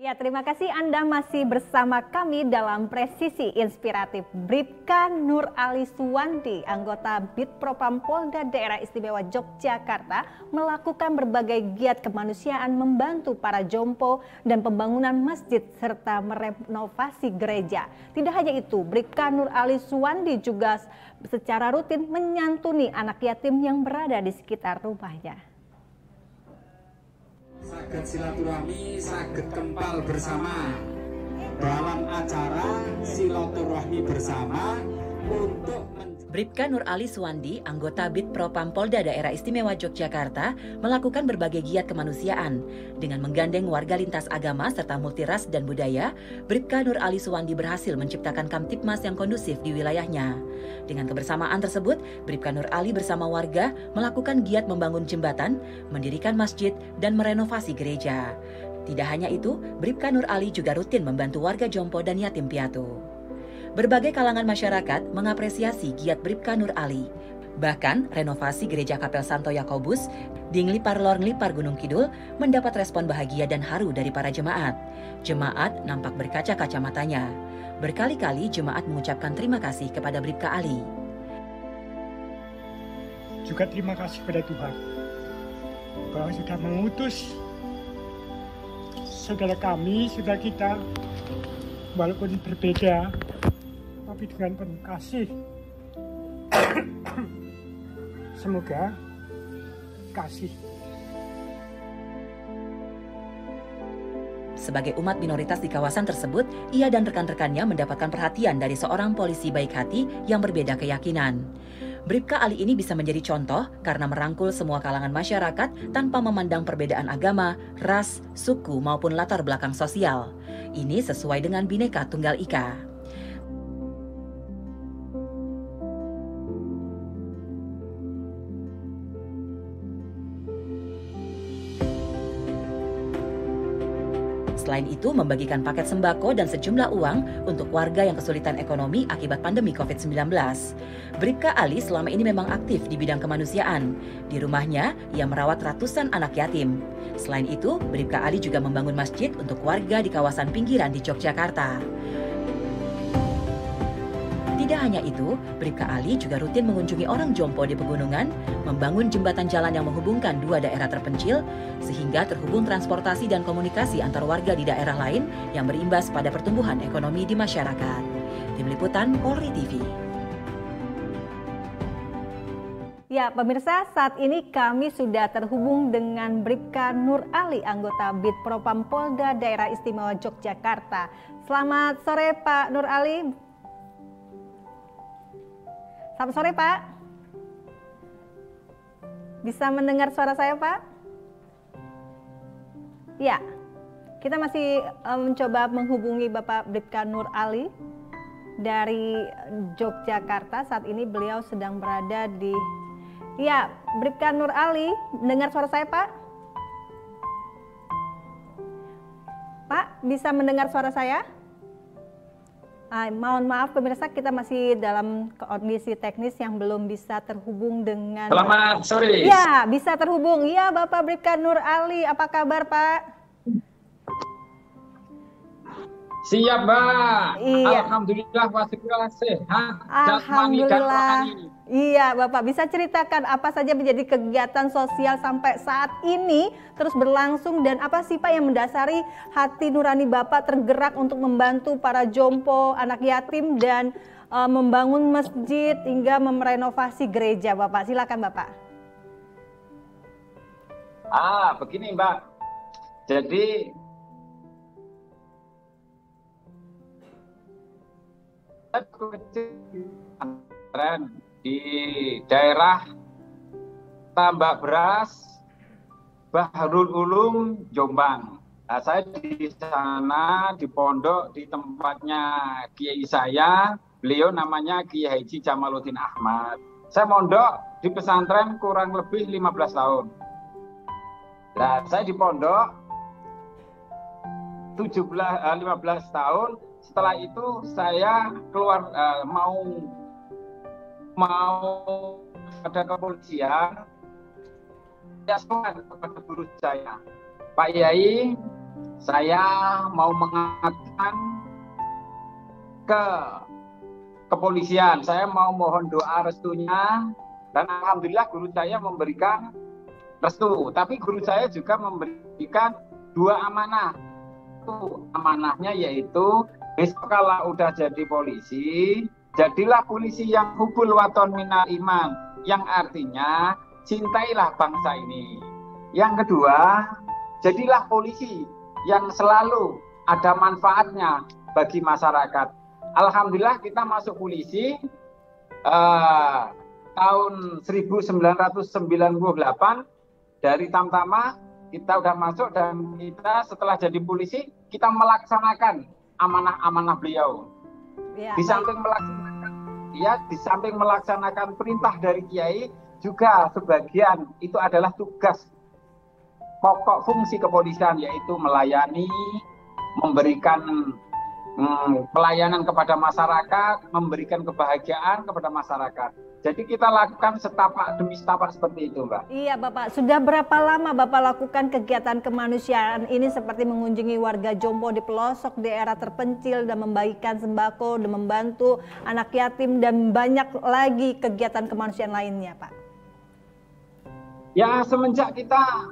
Ya, terima kasih Anda masih bersama kami dalam Presisi Inspiratif. Bribka Nur Ali Suwandi, anggota Bid Propam Polda Daerah Istimewa Yogyakarta, melakukan berbagai giat kemanusiaan membantu para jompo dan pembangunan masjid serta merenovasi gereja. Tidak hanya itu, Bribka Nur Ali Suwandi juga secara rutin menyantuni anak yatim yang berada di sekitar rumahnya. Saged silaturahmi, saged kempal bersama dalam acara silaturahmi bersama untuk Bribka Nur Ali Suwandi, anggota Bid Propam Polda Daerah Istimewa Yogyakarta, melakukan berbagai giat kemanusiaan. Dengan menggandeng warga lintas agama serta multiras dan budaya, Bribka Nur Ali Suwandi berhasil menciptakan Kamtipmas yang kondusif di wilayahnya. Dengan kebersamaan tersebut, Bribka Nur Ali bersama warga melakukan giat membangun jembatan, mendirikan masjid, dan merenovasi gereja. Tidak hanya itu, Bribka Nur Ali juga rutin membantu warga jompo dan yatim piatu. Berbagai kalangan masyarakat mengapresiasi giat Bribka Nur Ali. Bahkan renovasi gereja Kapel Santo Yakobus di Nglipar Lor Nglipar Gunung Kidul mendapat respon bahagia dan haru dari para jemaat. Jemaat nampak berkaca-kaca matanya. Berkali-kali jemaat mengucapkan terima kasih kepada Bribka Ali. Juga terima kasih kepada Tuhan bahwa sudah mengutus saudara kami, saudara kita, walaupun berbeda, tapi dengan penuh kasih. Semoga kasih. Sebagai umat minoritas di kawasan tersebut, ia dan rekan-rekannya mendapatkan perhatian dari seorang polisi baik hati yang berbeda keyakinan. Bribka Ali ini bisa menjadi contoh karena merangkul semua kalangan masyarakat tanpa memandang perbedaan agama, ras, suku maupun latar belakang sosial. Ini sesuai dengan Bhinneka Tunggal Ika. Selain itu, membagikan paket sembako dan sejumlah uang untuk warga yang kesulitan ekonomi akibat pandemi COVID-19. Bribka Ali selama ini memang aktif di bidang kemanusiaan. Di rumahnya, ia merawat ratusan anak yatim. Selain itu, Bribka Ali juga membangun masjid untuk warga di kawasan pinggiran di Yogyakarta. Tidak hanya itu, Bribka Ali juga rutin mengunjungi orang jompo di pegunungan, membangun jembatan jalan yang menghubungkan dua daerah terpencil, sehingga terhubung transportasi dan komunikasi antar warga di daerah lain yang berimbas pada pertumbuhan ekonomi di masyarakat. Tim Liputan Polri TV. Ya, pemirsa, saat ini kami sudah terhubung dengan Bribka Nur Ali, anggota Bid Propam Polda Daerah Istimewa Yogyakarta. Selamat sore, Pak Nur Ali. Selamat sore, Pak. Bisa mendengar suara saya, Pak? Ya, kita masih mencoba menghubungi Bapak Bribka Nur Ali dari Yogyakarta. Saat ini beliau sedang berada di... Ya, Bribka Nur Ali, mendengar suara saya, Pak? Pak, bisa mendengar suara saya? Mohon maaf pemirsa, kita masih dalam kondisi teknis yang belum bisa terhubung dengan... Selamat sore. Ya, bisa terhubung. Ya, Bapak Bribka Nur Ali, apa kabar, Pak? Siap, Mbak. Iya. Alhamdulillah, wasyukurlah sehat. Alhamdulillah. Iya, Bapak bisa ceritakan apa saja menjadi kegiatan sosial sampai saat ini terus berlangsung dan apa sih Pak yang mendasari hati nurani Bapak tergerak untuk membantu para jompo, anak yatim dan membangun masjid hingga merenovasi gereja, Bapak? Silakan, Bapak. Begini, Mbak. Jadi di daerah Tambak Beras, Bahrul Ulum, Jombang. Nah, saya di sana di pondok di tempatnya kiai saya, beliau namanya Kiai Haji Jamaluddin Ahmad. Saya mondok di pesantren kurang lebih 15 tahun. Nah, saya di pondok 15 tahun. Setelah itu saya keluar mau ada kepolisian, saya kepada guru saya, Pak Yai, saya mau mengatakan ke kepolisian, saya mau mohon doa restunya, dan alhamdulillah guru saya memberikan restu. Tapi guru saya juga memberikan 2 amanah. Amanahnya yaitu besok kalau udah jadi polisi, jadilah polisi yang hubul waton minal iman, yang artinya cintailah bangsa ini. Yang kedua, jadilah polisi yang selalu ada manfaatnya bagi masyarakat. Alhamdulillah kita masuk polisi tahun 1998 dari Tamtama kita udah masuk, dan kita setelah jadi polisi kita melaksanakan amanah-amanah beliau. Ya, Di samping melaksanakan perintah dari Kiai, juga sebagian itu adalah tugas pokok fungsi kepolisian, yaitu melayani, memberikan pelayanan kepada masyarakat, memberikan kebahagiaan kepada masyarakat. Jadi kita lakukan setapak demi setapak seperti itu, Mbak. Iya Bapak, sudah berapa lama Bapak lakukan kegiatan kemanusiaan ini seperti mengunjungi warga jompo di pelosok daerah terpencil dan membagikan sembako dan membantu anak yatim dan banyak lagi kegiatan kemanusiaan lainnya, Pak? Ya, semenjak kita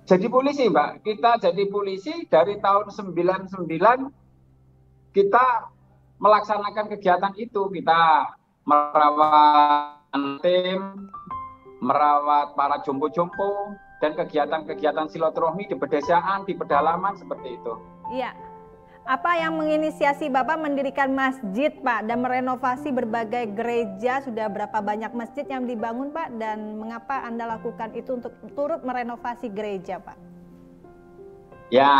jadi polisi, Mbak. Kita jadi polisi dari tahun 99, kita melaksanakan kegiatan itu. Kita merawat tim, merawat para jompo-jompo, dan kegiatan-kegiatan silaturahmi di pedesaan, di pedalaman, seperti itu. Iya. Apa yang menginisiasi Bapak mendirikan masjid, Pak, dan merenovasi berbagai gereja? Sudah berapa banyak masjid yang dibangun, Pak, dan mengapa Anda lakukan itu untuk turut merenovasi gereja, Pak? Ya,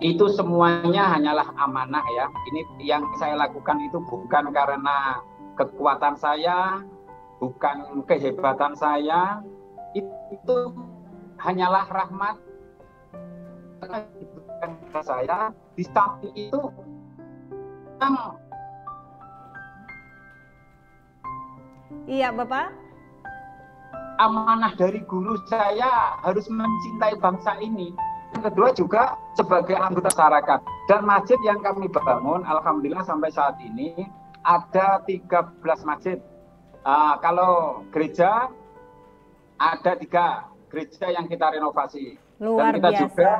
itu semuanya hanyalah amanah ya. Ini yang saya lakukan itu bukan karena kekuatan saya, bukan kehebatan saya. Itu hanyalah rahmat saya. Di samping itu iya Bapak, amanah dari guru saya harus mencintai bangsa ini. Yang kedua juga sebagai anggota masyarakat. Dan masjid yang kami bangun, alhamdulillah sampai saat ini ada 13 masjid. Kalau gereja ada 3 gereja yang kita renovasi. Luar dan kita biasa. juga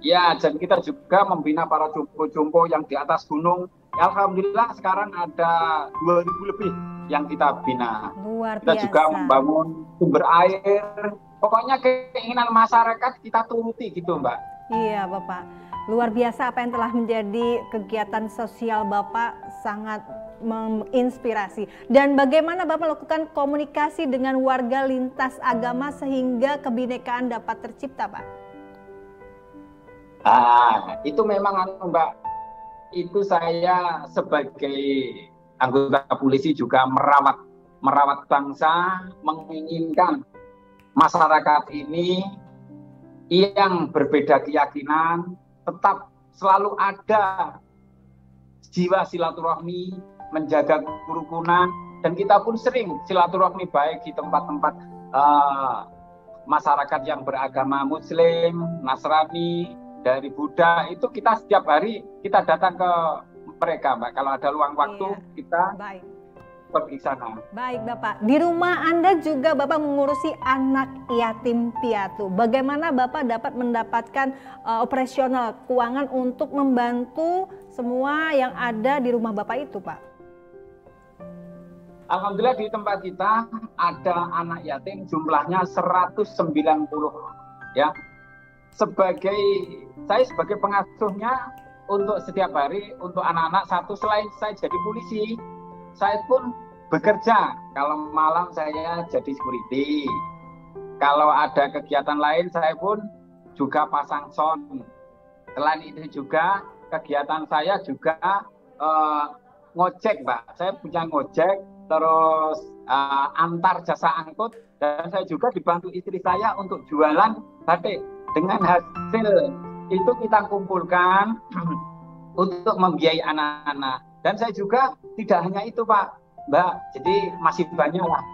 ya, dan kita juga membina para jompo-jompo yang di atas gunung. Alhamdulillah sekarang ada 2000 lebih yang kita bina. Luar Kita biasa. juga membangun sumber air. Pokoknya keinginan masyarakat kita turuti gitu, Mbak. Iya Bapak, luar biasa apa yang telah menjadi kegiatan sosial Bapak, sangat menginspirasi. Dan bagaimana Bapak lakukan komunikasi dengan warga lintas agama sehingga kebinekaan dapat tercipta, Pak? Itu memang Mbak, itu saya sebagai anggota polisi juga merawat bangsa, menginginkan masyarakat ini yang berbeda keyakinan tetap selalu ada jiwa silaturahmi, menjaga kerukunan, dan kita pun sering silaturahmi baik di tempat-tempat masyarakat yang beragama Muslim, Nasrani, dari Buddha. Itu kita setiap hari kita datang ke mereka, Mbak. Kalau ada luang waktu, kita pergi sana. Baik Bapak, di rumah Anda juga Bapak mengurusi anak yatim piatu. Bagaimana Bapak dapat mendapatkan operasional keuangan untuk membantu semua yang ada di rumah Bapak itu, Pak? Alhamdulillah di tempat kita ada anak yatim jumlahnya 190 ya. Saya sebagai pengasuhnya untuk setiap hari untuk anak-anak satu, selain saya jadi polisi, saya pun bekerja. Kalau malam saya jadi security. Kalau ada kegiatan lain saya pun juga pasang sound. Selain itu juga kegiatan saya juga ngojek, Mbak. Saya punya ngojek, terus antar jasa angkut, dan saya juga dibantu istri saya untuk jualan batik. Dengan hasil itu kita kumpulkan untuk membiayai anak-anak. Dan saya juga tidak hanya itu, Pak, Mbak. Jadi masih banyak lah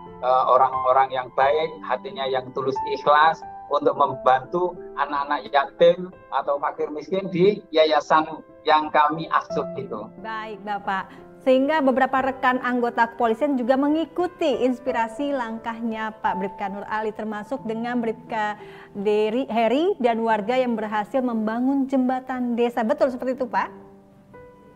orang-orang yang baik, hatinya yang tulus ikhlas. untuk membantu anak-anak yatim atau fakir miskin di yayasan yang kami asuh itu. Baik Bapak, sehingga beberapa rekan anggota kepolisian juga mengikuti inspirasi langkahnya Pak Bribka Nur Ali, termasuk dengan Bribka Heri dan warga yang berhasil membangun jembatan desa. Betul seperti itu Pak?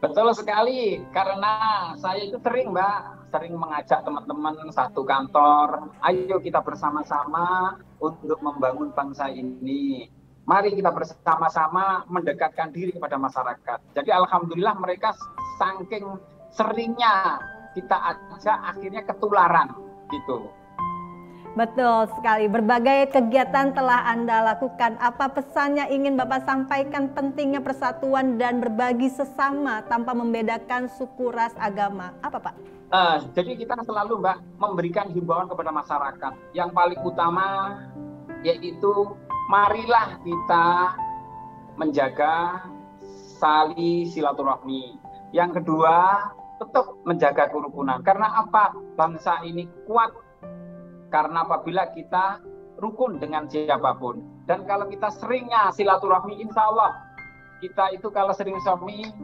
Betul sekali, karena saya itu sering mengajak teman-teman satu kantor, ayo kita bersama-sama untuk membangun bangsa ini. Mari kita bersama-sama mendekatkan diri kepada masyarakat. Jadi alhamdulillah mereka saking seringnya kita ajak, akhirnya ketularan gitu. Betul sekali, berbagai kegiatan telah Anda lakukan. Apa pesannya ingin Bapak sampaikan pentingnya persatuan dan berbagi sesama tanpa membedakan suku, ras, agama? Apa Pak? Jadi kita selalu memberikan himbauan kepada masyarakat. Yang paling utama yaitu marilah kita menjaga silaturahmi. Yang kedua, tetap menjaga kerukunan. Karena apa? Bangsa ini kuat karena apabila kita rukun dengan siapapun. Dan kalau kita seringnya silaturahmi, insya Allah kita itu kalau sering silaturahmi,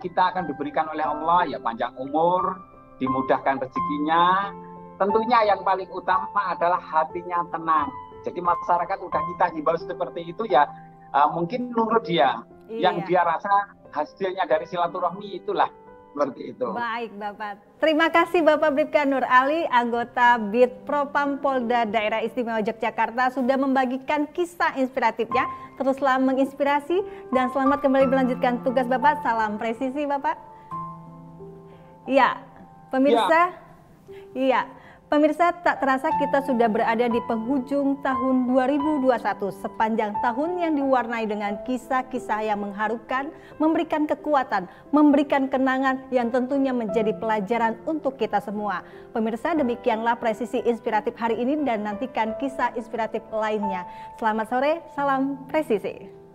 kita akan diberikan oleh Allah ya panjang umur, dimudahkan rezekinya. Tentunya yang paling utama adalah hatinya tenang. Jadi masyarakat udah kita himbau seperti itu ya, mungkin nurut dia. Iya. Yang dia rasa hasilnya dari silaturahmi itulah. Seperti itu. Baik Bapak, terima kasih Bapak Bribka Nur Ali, anggota Bid Propam Polda Daerah Istimewa Yogyakarta, sudah membagikan kisah inspiratifnya. Teruslah menginspirasi dan selamat kembali melanjutkan tugas Bapak. Salam presisi Bapak. Iya, pemirsa. Iya. Pemirsa, tak terasa kita sudah berada di penghujung tahun 2021, sepanjang tahun yang diwarnai dengan kisah-kisah yang mengharukan, memberikan kekuatan, memberikan kenangan yang tentunya menjadi pelajaran untuk kita semua. Pemirsa, demikianlah Presisi Inspiratif hari ini dan nantikan kisah inspiratif lainnya. Selamat sore, salam presisi.